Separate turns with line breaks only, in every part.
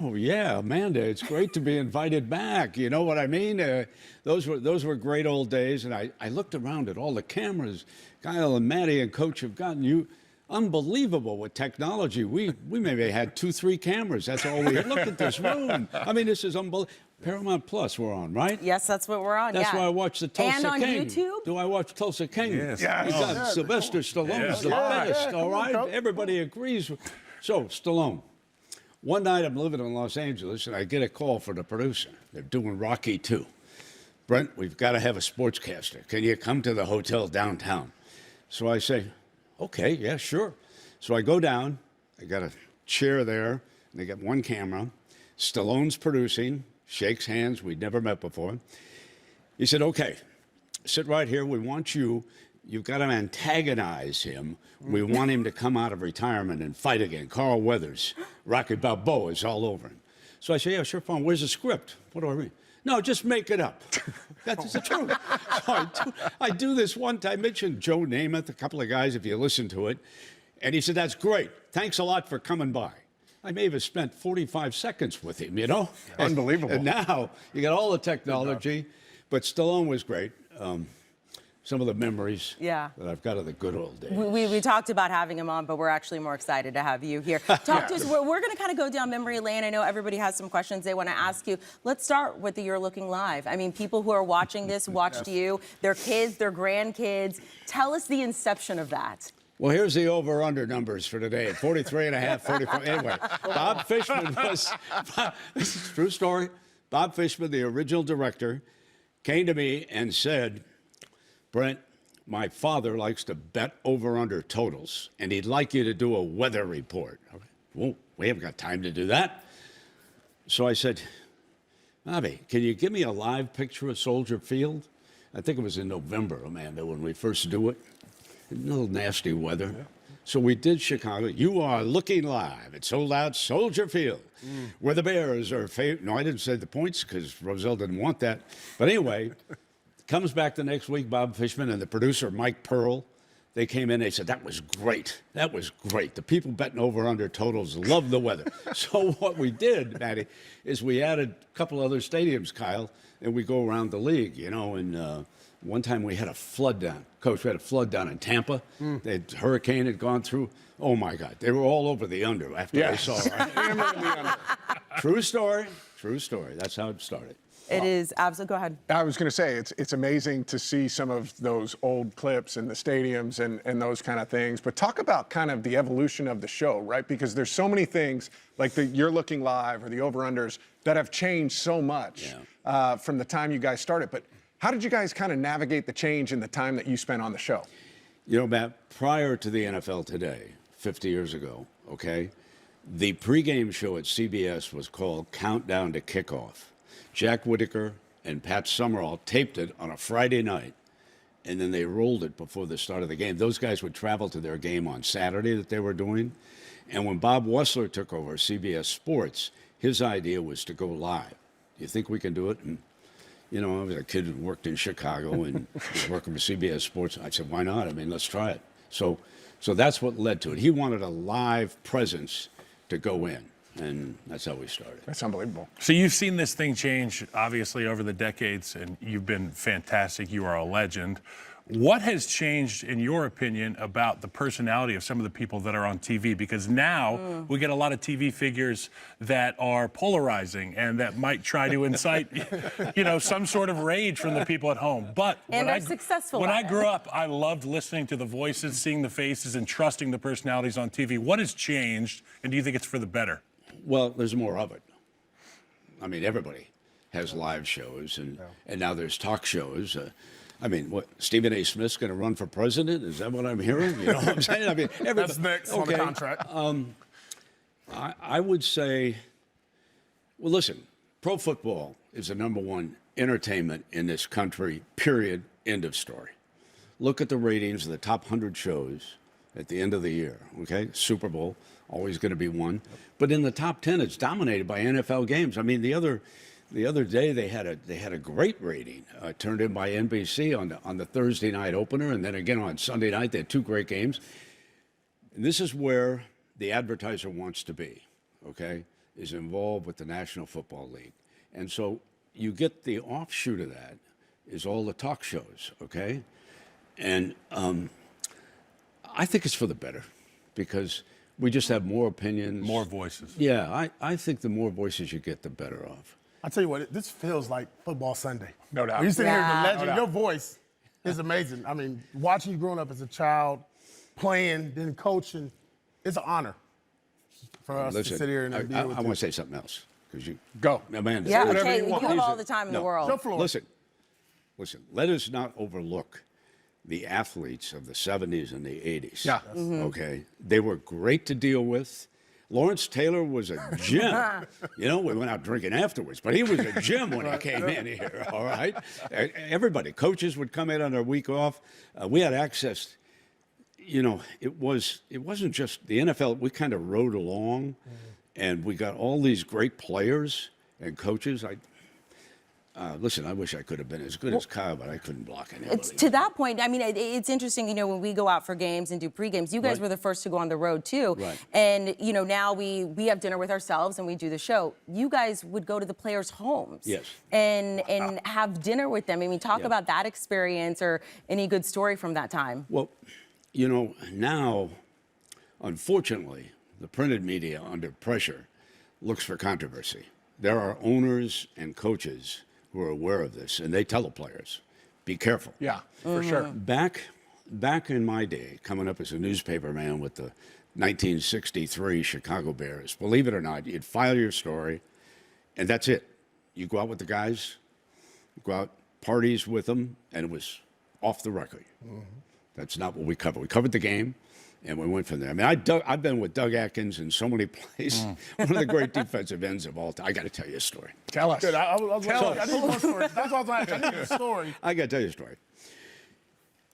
Oh yeah, Amanda, it's great to be invited back. You know what I mean? Those were great old days, and I looked around at all the cameras Kyle and Maddie and Coach have gotten. You unbelievable with technology. We maybe had 2-3 cameras. That's all we had. Look at this room. I mean, this is unbelievable. Paramount Plus we're on, right?
Yes, that's what we're on.
That's why I watch the Tulsa
and on
King.
YouTube?
Do I watch Tulsa King?
Yes.
We got Sylvester Stallone's the best. All right, everybody agrees. So Stallone. One night I'm living in Los Angeles and I get a call from the producer. They're doing Rocky 2. Brent, we've got to have a sportscaster. Can you come to the hotel downtown? So I say, okay, yeah, sure. So I go down. I got a chair there. And they got one camera. Stallone's producing, shakes hands. We'd never met before. He said, okay, sit right here. We want you. You've got to antagonize him. We want him to come out of retirement and fight again. Carl Weathers, Rocky Balboa is all over him. So I say, yeah, sure, fine. Where's the script? What do I read? No, just make it up. That's the truth. So I do this one time. I mentioned Joe Namath, a couple of guys, if you listen to it. And he said, that's great. Thanks a lot for coming by. I may have spent 45 seconds with him, you know?
Unbelievable.
And now you got all the technology. But Stallone was great. Some of the memories that I've got of the good old days.
We talked about having him on, but we're actually more excited to have you here. Talk to us. We're going to kind of go down memory lane. I know everybody has some questions they want to ask you. Let's start with the You're Looking Live. I mean, people who are watching this watched you, their kids, their grandkids. Tell us the inception of that.
Well, here's the over-under numbers for today. 43 and a half, 44. Anyway, Bob Fishman was, this is a true story. Bob Fishman, the original director, came to me and said, Brent, my father likes to bet over-under totals, and he'd like you to do a weather report. Okay. Well, we haven't got time to do that. So I said, Bobby, can you give me a live picture of Soldier Field? I think it was in November, Amanda, when we first do it. A little nasty weather. Yeah. So we did Chicago. You are looking live at sold out Soldier Field, where the Bears are favored. No, I didn't say the points because Roselle didn't want that. But anyway, comes back the next week, Bob Fishman and the producer, Mike Pearl. They came in, they said, that was great. That was great. The people betting over under totals love the weather. So what we did, Maddie, is we added a couple other stadiums, Kyle, and we go around the league, you know, and one time we had a flood down. Coach, we had a flood down in Tampa. The hurricane had gone through. Oh, my God. They were all over the under after they saw it. True story. True story. That's how it started.
It is absolutely. Go ahead.
I was going to say, it's amazing to see some of those old clips in the stadiums and those kind of things. But talk about kind of the evolution of the show, right? Because there's so many things like the You're Looking Live or the over-unders that have changed so much from the time you guys started. But how did you guys kind of navigate the change in the time that you spent on the show?
You know, Matt, prior to the NFL Today, 50 years ago, okay, the pregame show at CBS was called Countdown to Kickoff. Jack Whitaker and Pat Summerall taped it on a Friday night, and then they rolled it before the start of the game. Those guys would travel to their game on Saturday that they were doing. And when Bob Wessler took over CBS Sports, his idea was to go live. Do you think we can do it? And, you know, I was a kid who worked in Chicago and was working for CBS Sports. I said, why not? I mean, let's try it. So that's what led to it. He wanted a live presence to go in. And that's how we started.
That's unbelievable.
So you've seen this thing change, obviously, over the decades, and you've been fantastic. You are a legend. What has changed, in your opinion, about the personality of some of the people that are on TV? Because now we get a lot of TV figures that are polarizing and that might try to incite, you know, some sort of rage from the people at home. But
and they're successful.
When I grew up, I loved listening to the voices, seeing the faces, and trusting the personalities on TV. What has changed, and do you think it's for the better?
Well, there's more of it. I mean, everybody has live shows, and now there's talk shows. I mean, what, Stephen A. Smith's going to run for president? Is that what I'm hearing? You know what I'm saying? I mean,
that's next on the contract.
I would say, well, listen, pro football is the #1 entertainment in this country, period, end of story. Look at the ratings of the top 100 shows at the end of the year, okay? Super Bowl, always going to be one. But in the top 10, it's dominated by NFL games. I mean, the other day they had a great rating turned in by NBC on the Thursday night opener, and then again on Sunday night they had 2 great games. And this is where the advertiser wants to be, okay? is involved with the National Football League. And so you get the offshoot of that is all the talk shows, okay? And I think it's for the better because we just have more opinions.
More voices.
Yeah, I think the more voices you get, the better off.
I tell you what, this feels like football Sunday.
No doubt.
When you sit here
Yeah.
as a legend,
No doubt.
your voice is amazing. I mean, watching you growing up as a child, playing, then coaching, it's an honor for us to sit here and be
I
with
want
you.
to say something else because you
Go.
Amanda.
Yeah,
whatever
okay,
you
you
want.
have all the time in the world.
Show floor.
Listen. Let us not overlook the athletes of the 70s and the 80s.
Yeah.
Okay? They were great to deal with. Lawrence Taylor was a gem. You know, we went out drinking afterwards, but he was a gem when he came in here, all right? Everybody, coaches would come in on their week off. We had access. You know, it wasn't just the NFL. We kind of rode along, and we got all these great players and coaches. Listen, I wish I could have been as good as Kyle, but I couldn't block anybody.
It's to that point. I mean, it's interesting. You know, when we go out for games and do pre-games, you guys
Right.
were the first to go on the road too.
Right.
And you know, now we have dinner with ourselves and we do the show. You guys would go to the players' homes.
Yes.
And have dinner with them. I mean, talk
Yeah.
about that experience or any good story from that time.
Well, you know, now, unfortunately, the printed media under pressure looks for controversy. There are owners and coaches who are aware of this, and they tell the players, be careful.
Yeah, for sure.
Back in my day, coming up as a newspaper man with the 1963 Chicago Bears, believe it or not, you'd file your story, and that's it. You go out with the guys, go out parties with them, and it was off the record. That's not what we covered. We covered the game, and we went from there. I mean, I've been with Doug Atkins in so many places. One of the great defensive ends of all time. I got to tell you a story.
Tell us.
Good. I need more stories. That's what I was like. I need a story.
I got to tell you a story.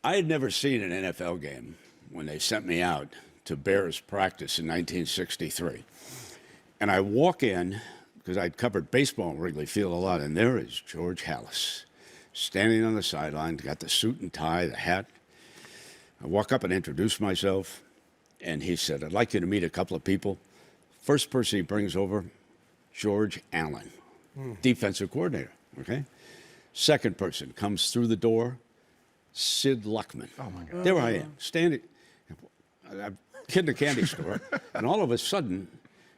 I had never seen an NFL game when they sent me out to Bears practice in 1963. And I walk in, because I'd covered baseball in Wrigley Field a lot, and there is George Halas standing on the sideline, got the suit and tie, the hat. I walk up and introduce myself, and he said, I'd like you to meet a couple of people. First person he brings over, George Allen, defensive coordinator, okay? Second person comes through the door, Sid Luckman. Oh, my God. There I am, standing. I'm kid in a candy store, and all of a sudden,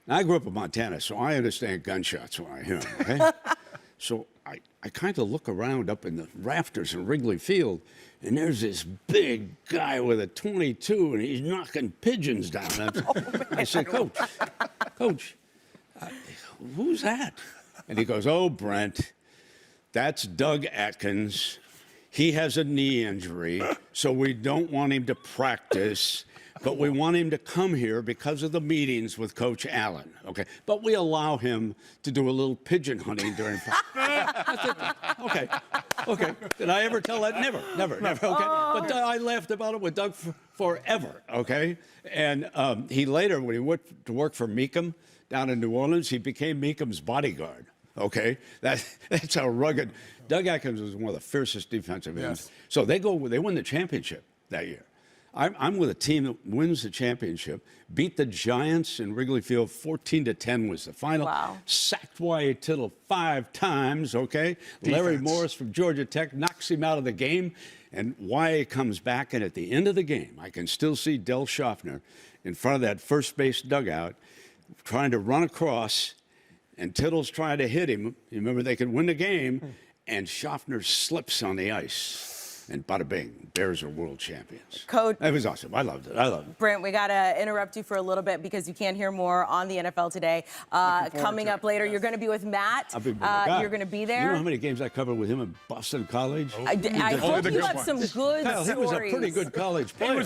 now I grew up in Montana, so I understand gunshots when I hear them, okay? So I kind of look around up in the rafters in Wrigley Field, and there's this big guy with a .22, and he's knocking pigeons down. I said, Coach, who's that? And he goes, oh, Brent, that's Doug Atkins. He has a knee injury, so we don't want him to practice, but we want him to come here because of the meetings with Coach Allen, okay? But we allow him to do a little pigeon hunting during Okay. Did I ever tell that? Never, okay? But I laughed about it with Doug forever, okay? And he later, when he went to work for Meekum down in New Orleans, he became Meekum's bodyguard, okay? That's how rugged. Doug Atkins was one of the fiercest defensive ends. So they win the championship that year. I'm with a team that wins the championship, beat the Giants in Wrigley Field, 14-10 was the final.
Wow.
Sacked Wyatt Tittle 5 times, okay? Larry Morris from Georgia Tech knocks him out of the game, and Wyatt comes back, and at the end of the game, I can still see Del Schaffner in front of that first base dugout trying to run across, and Tittle's trying to hit him. You remember they could win the game, and Schaffner slips on the ice. And bada bing, Bears are world champions.
Coach,
It was awesome. I loved it.
Brent, we got to interrupt you for a little bit because you can't hear more on the NFL today. Coming up later, you're going to be with Matt.
I'll be with my guy.
You're going to be there.
You know how many games I covered with him in Boston College?
I hope you have some good
Kyle,
stories.
he was a pretty good college player.